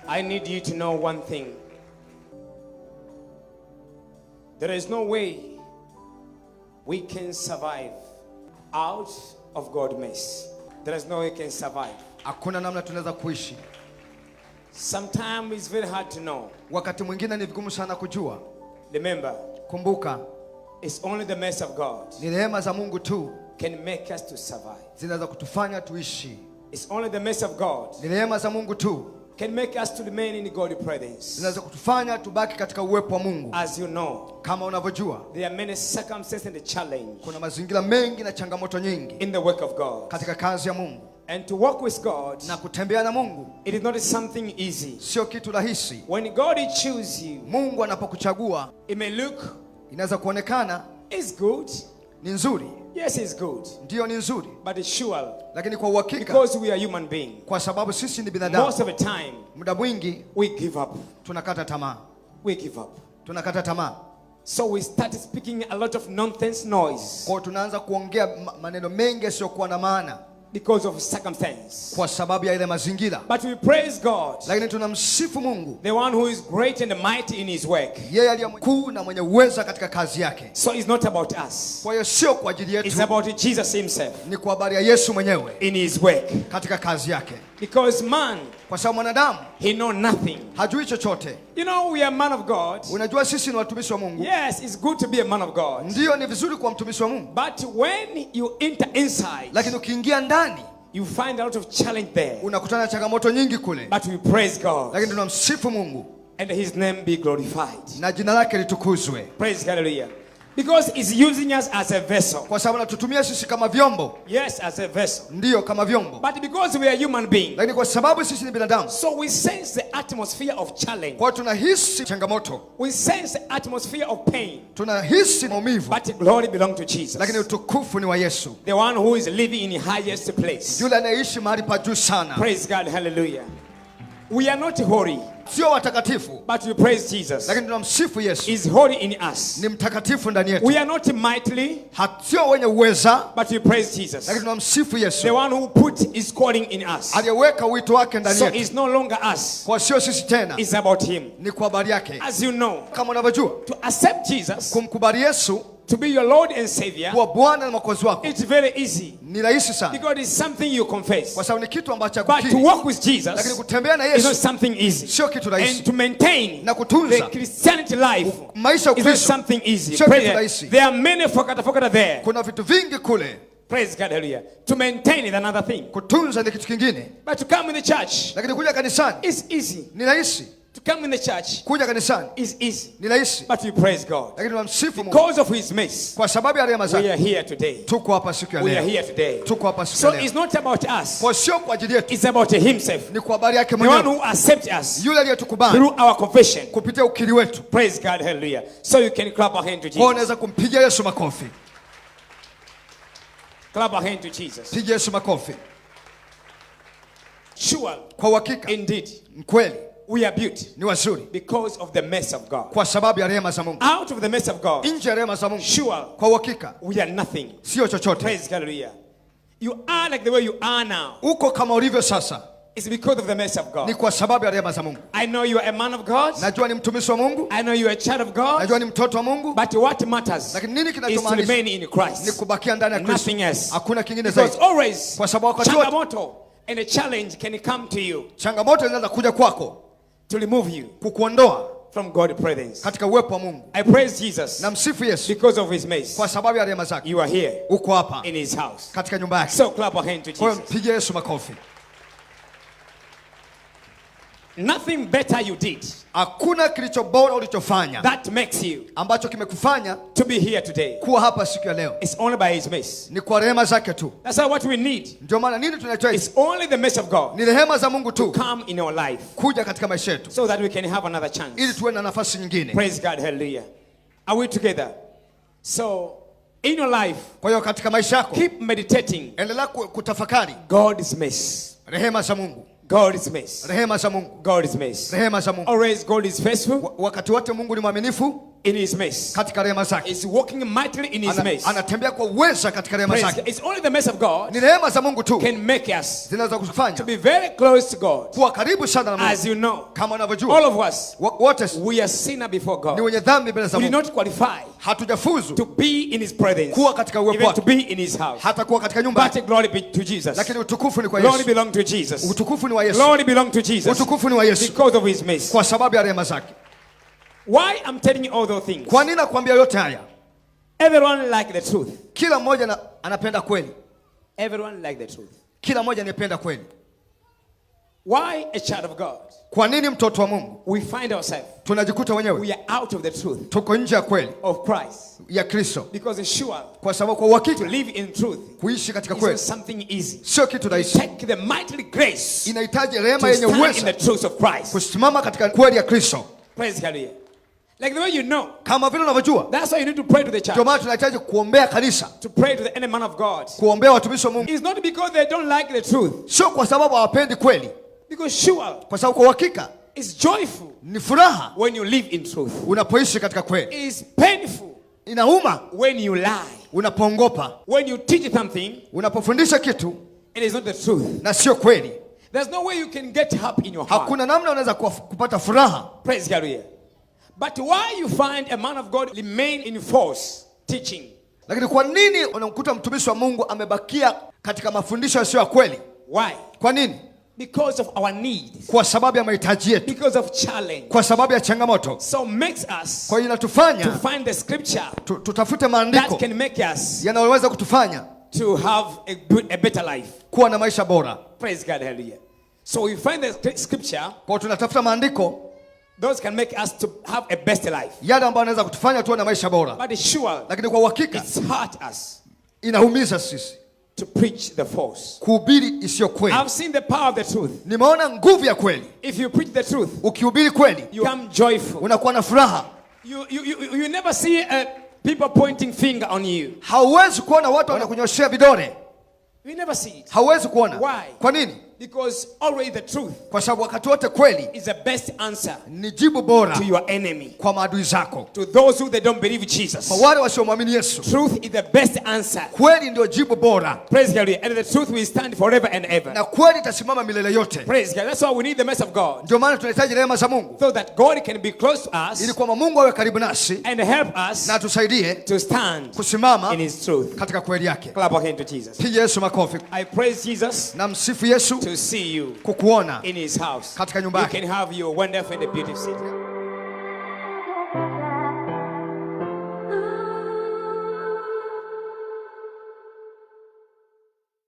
I need you to know one thing. There is no way we can survive out of God's mess. There is no way we can survive. Hakuna namna tunaweza kuishi. Sometimes it's very hard to know. Wakati mwingine ni vigumu sana kujua. Remember, kumbuka, it's only the mercy of God ni rehema za Mungu tu can make us to survive. zinaweza kutufanya tuishi. It's only the mercy of God Ni rehema za Mungu tu can make us to remain in God's presence. zinaweza kutufanya tubaki katika uwepo wa Mungu. As you know, kama unavyojua, there are many circumstances and challenge. Kuna mazingira mengi na changamoto nyingi in the work of God. katika kazi ya Mungu. And to walk with God, na kutembea na Mungu, it is not something easy. Sio kitu rahisi. When God chooses you, Mungu anapokuchagua, it may look, inaweza kuonekana it's good. Ni nzuri. Yes, it's good. Ndio ni nzuri. But it's sure. Lakini kwa uhakika, because we are human beings, kwa sababu sisi ni binadamu, most of the time, muda mwingi we give up. Tunakata tamaa. We give up. Tunakata tamaa. So we started speaking a lot of nonsense noise. Kwa tunaanza kuongea maneno mengi yasiyokuwa na maana. Because of circumstance. Kwa sababu ya ile mazingira. But we praise God. Lakini tunamsifu Mungu. The one who is great and mighty in his work. Yeye aliye mkuu na mwenye uwezo katika kazi yake. So it's not about us. Kwa hiyo sio kwa ajili yetu. It's about Jesus himself. Ni kwa habari ya Yesu mwenyewe. In his work. Katika kazi yake. Because man, kwa sababu mwanadamu, he know nothing. Hajui chochote. You know, we are man of God. Unajua sisi ni watumishi wa Mungu. Yes, it's good to be a man of God. Ndio ni vizuri kuwa mtumishi wa Mungu. But when you enter inside, lakini ukiingia ndani, you find a lot of challenge there. Unakutana na changamoto nyingi kule. But we praise God. Lakini tunamsifu Mungu. And his name be glorified. Na jina lake litukuzwe. Praise hallelujah. Because he's using us as a vessel. Kwa sababu anatutumia sisi kama vyombo. Yes, as a vessel. Ndio kama vyombo. But because we are human beings. Lakini kwa sababu sisi ni binadamu. So we sense the atmosphere of challenge. Kwa tunahisi changamoto. We sense the atmosphere of pain. Tunahisi maumivu. But glory belongs to Jesus. Lakini utukufu ni wa Yesu. The one who is living in the highest place. Yule anaishi mahali pa juu sana. Praise God, hallelujah. We are not holy. Sio watakatifu. But we praise Jesus. Lakini tunamsifu Yesu. Is holy in us. Ni mtakatifu ndani yetu. We are not mightily. Sio wenye uweza. But we praise Jesus. Lakini tunamsifu Yesu. The one who put his calling in us. Aliyeweka wito wake ndani yetu. So it's no longer us. Kwa sio sisi tena. It's about him. Ni kwa habari yake. As you know. Kama unavyojua. To accept Jesus. Kumkubali Yesu. To be your Lord and Savior. Kuwa Bwana na Mwokozi wako. It's very easy. Ni rahisi sana. Because it's something you confess. Kwa sababu ni kitu ambacho But to walk with Jesus. Lakini kutembea na Yesu. It's not something easy. Sio kitu rahisi. And to maintain na kutunza the Christianity life. Maisha ya Ukristo. It's not something easy. Sio kitu rahisi. There are many fokata there. Kuna vitu vingi kule. Praise God, hallelujah. To maintain is another thing. Kutunza ni kitu kingine. But to come in the church. Lakini kuja kanisani. It's easy. Ni rahisi. To come in the church. Kuja kanisani. Is easy. Ni rahisi. But we praise God. Lakini tunamsifu Mungu. Because of his mercy. Kwa sababu ya rehema zake. We are here today. Tuko hapa siku ya leo. We are here today. Tuko hapa siku ya leo. So it's not about us. Kwa sio kwa ajili yetu. It's about himself. Ni kwa habari yake mwenyewe. The one who accepts us. Yule aliyetukubali. Through our confession. Kupitia ukiri wetu. Praise God, hallelujah. So you can clap our hand to Jesus. Kwa unaweza kumpigia Yesu makofi. Clap our hand to Jesus. Pigia Yesu makofi. Sure. Kwa uhakika. Indeed. Mkweli. We are beauty. Ni wazuri. Because of the mercy of God. Kwa sababu ya rehema za Mungu. Out of the mercy of God. Nje ya rehema za Mungu. Sure. Kwa uhakika. We are nothing. Sio chochote. Praise God, hallelujah. You are like the way you are now. Uko kama ulivyo sasa. It's because of the mercy of God. Ni kwa sababu ya rehema za Mungu. I know you are a man of God. Najua ni mtumishi wa Mungu. I know you are a child of God. Najua ni mtoto wa Mungu. But what matters lakini nini is to kinachomaanisha remain in Christ. Ni kubakia ndani ya Kristo. Nothing else. Hakuna kingine zaidi. Because always kwa sababu wakati changamoto and a challenge can come to you. Changamoto inaweza kuja kwako. To remove you. Kukuondoa. From God's presence. Katika uwepo wa Mungu. I praise Jesus. Namsifu Yesu. Because of his mercy. Kwa sababu ya rehema zake. You are here. Uko hapa. In his house. Katika nyumba yake. So clap our hand to Jesus. Kwa mpigie Yesu makofi. Nothing better you did. Hakuna kilicho bora ulichofanya. That makes you. Ambacho kimekufanya. To be here today. Kuwa hapa siku ya leo. It's only by his mercy. Ni kwa rehema zake tu. That's what we need. Ndio maana nini tunachohitaji? It's only the mercy of God. Ni rehema za Mungu tu. To come in our life. Kuja katika maisha yetu. So that we can have another chance. Ili tuwe na nafasi nyingine. Praise God, hallelujah. Are we together? So in your life. Kwa hiyo katika maisha yako. Keep meditating. Endelea kutafakari. God's mercy. Rehema za Mungu. God is mercy. Rehema za Mungu. God is mercy. Rehema za Mungu. Always God is faithful. Wakati wote Mungu ni mwaminifu. in his midst. katika rehema zake. Is walking mightily in his midst. Anatembea kwa uweza katika rehema zake. It's only the mercy of God. Ni rehema za Mungu tu Can make us zinaweza kufanya to be very close to God. kuwa karibu sana na Mungu. As you know, kama unavyojua, all of us, wote we are sinner before God. ni wenye dhambi mbele za We Mungu. did not qualify Hatujafuzu to be in his presence, kuwa katika uwepo even wake, to be in his house. hata kuwa katika nyumba But glory be to Jesus. lakini utukufu ni kwa Glory Yesu. belong to Jesus. Utukufu ni wa Yesu. Glory belong to Jesus. Utukufu ni wa Yesu Because of his mercy. kwa sababu ya rehema zake. Why I'm telling you all those things? Kwa nini nakwambia yote haya? Everyone like the truth. Kila mmoja anapenda kweli. Everyone like the truth. Kila mmoja anapenda kweli. Why a child of God? Kwa nini mtoto wa Mungu? We find ourselves, Tunajikuta wenyewe we are out of the truth tuko nje ya kweli of Christ. ya Kristo. Because it's sure Kwa sababu kwa to uhakika live in truth kuishi katika is kweli not something easy. sio kitu rahisi. Take the mighty grace Inahitaji rehema to yenye stand in uwezo the truth of Christ. kusimama katika kweli ya Kristo. Praise God. Like the way you know. Kama vile unavyojua, That's why you need to pray to the church. ndio maana tunahitaji kuombea kanisa, To pray to the any man of God. kuombea watumishi wa Mungu. It's not because they don't like the truth. Sio kwa sababu hawapendi kweli, Because sure, kwa sababu kwa uhakika it's joyful ni furaha when you live in truth. unapoishi katika kweli. It's painful Inauma when you lie. unapoongopa, When you teach something, unapofundisha kitu it is not the truth. na sio kweli. There's no way you can get help in your heart. Hakuna namna unaweza kupata furaha. Praise God. But why you find a man of God remain in false teaching? Lakini kwa nini unamkuta mtumishi wa Mungu amebakia katika mafundisho yasiyo ya kweli? Why? Kwa nini? Because of our needs. Kwa sababu ya mahitaji yetu, Because of challenge. kwa sababu ya changamoto. So makes us Kwa hiyo inatufanya to find the scripture tutafute maandiko that can make us yanayoweza kutufanya to have a better life. kuwa na maisha bora. Praise God. Hallelujah. So we find the scripture, Kwa tunatafuta maandiko those can make us to have a best life. yale ambayo yanaweza kutufanya tuwe na maisha bora. But it's sure, Lakini kwa uhakika it's hurt us inaumiza sisi to preach the false. kuhubiri isiyo kweli. I've seen the power of the truth. Nimeona nguvu ya kweli. If you preach the truth, Ukihubiri kweli, you become joyful. unakuwa na furaha. You never see people pointing finger on you. Hauwezi kuona watu wanakunyoshea vidole. You never see it. Hauwezi kuona. Why? Kwa nini? Because always the truth Kwa sababu wakati wote kweli is the best answer ni jibu bora to your enemy. kwa maadui zako. To those who they don't believe Jesus. Kwa wale wasiomwamini Yesu, Truth is the best answer. kweli ndio jibu bora. Praise God. And the truth will stand forever and ever. Na kweli itasimama milele yote. Praise God. That's why we need the mercy of God. Ndio maana tunahitaji rehema za Mungu, So that God can be close to us ili kwamba Mungu awe karibu nasi and help us na tusaidie to stand kusimama in his truth. katika kweli yake. Clap our hand to Jesus. Piga Yesu makofi. I praise Jesus Na msifu Yesu to see you kukuona in his house. katika nyumba You yake. can have your wonderful and beautiful city.